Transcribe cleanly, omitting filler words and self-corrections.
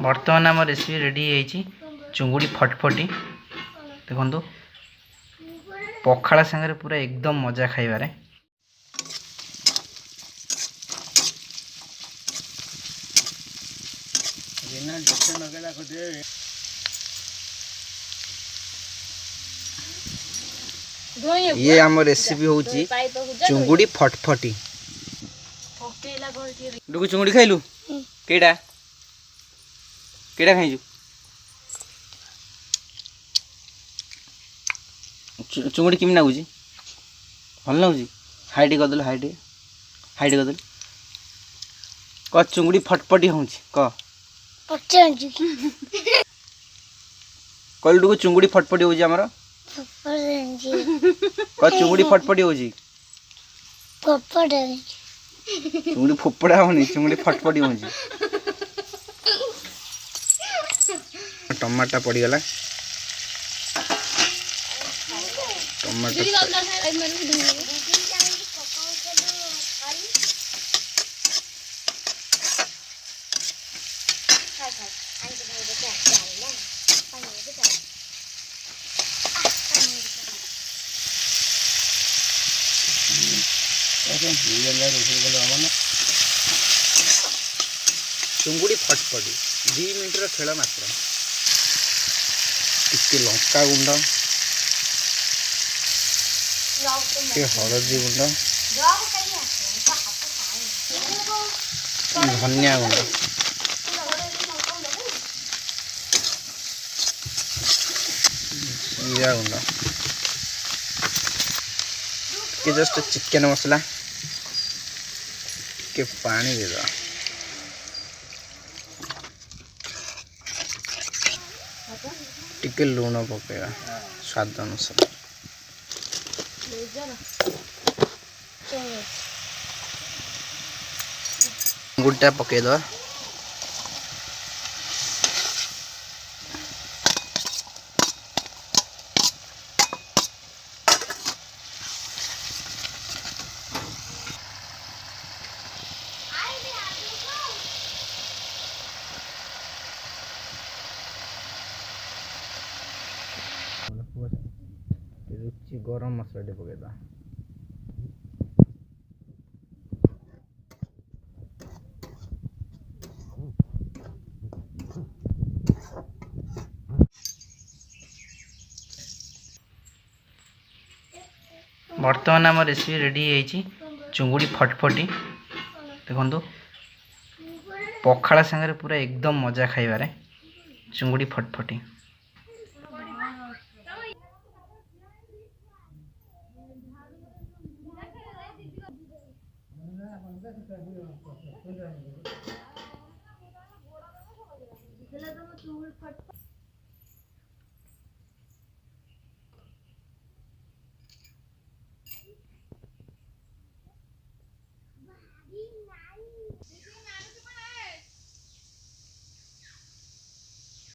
बर्तमान आम recipe ready है चुंगुड़ी फटफटी देखो पखाड़ सांगे पूरा एकदम मजा खाइबारे। ये आम रेसिपी हूँ चुंगुड़ी फटफटी। डुगु चुंगुड़ी खाइलु केडा केडा खाइजु चुंगुड़ी किमी नागुची भल नागुची हाइट करदेलु हाइट हाइट करदेलु क चुंगुड़ी फटफटी हूँ क कहलु डुगु चुंगुड़ी फटफटी हूँ आमर क चुंगुड़ी फटफटी हूँ चुंगुड़ी फोपड़ा होनी चुंगुड़ी फटफटी हूँ। टमाटा पड़गला टमाटो चुंगुड़ी फटफटी 2 मिनट खेल मात्र टिके लंका गुंड टिके हलदी गुंड धनिया गुंड जीरा गुंड टिके जस्ट चिकन मसला के पानी दे दो टिके लुण पकेगा स्वाद अनुसार गुटा पके दो रुचि गरम मसला पकेदा बर्तमान आम रेसिपी रेडी है चुंगुड़ी फटफटी देखो पखाड़ सांगे पूरा एकदम मजा खाइबारे चुंगुड़ी फटफटी।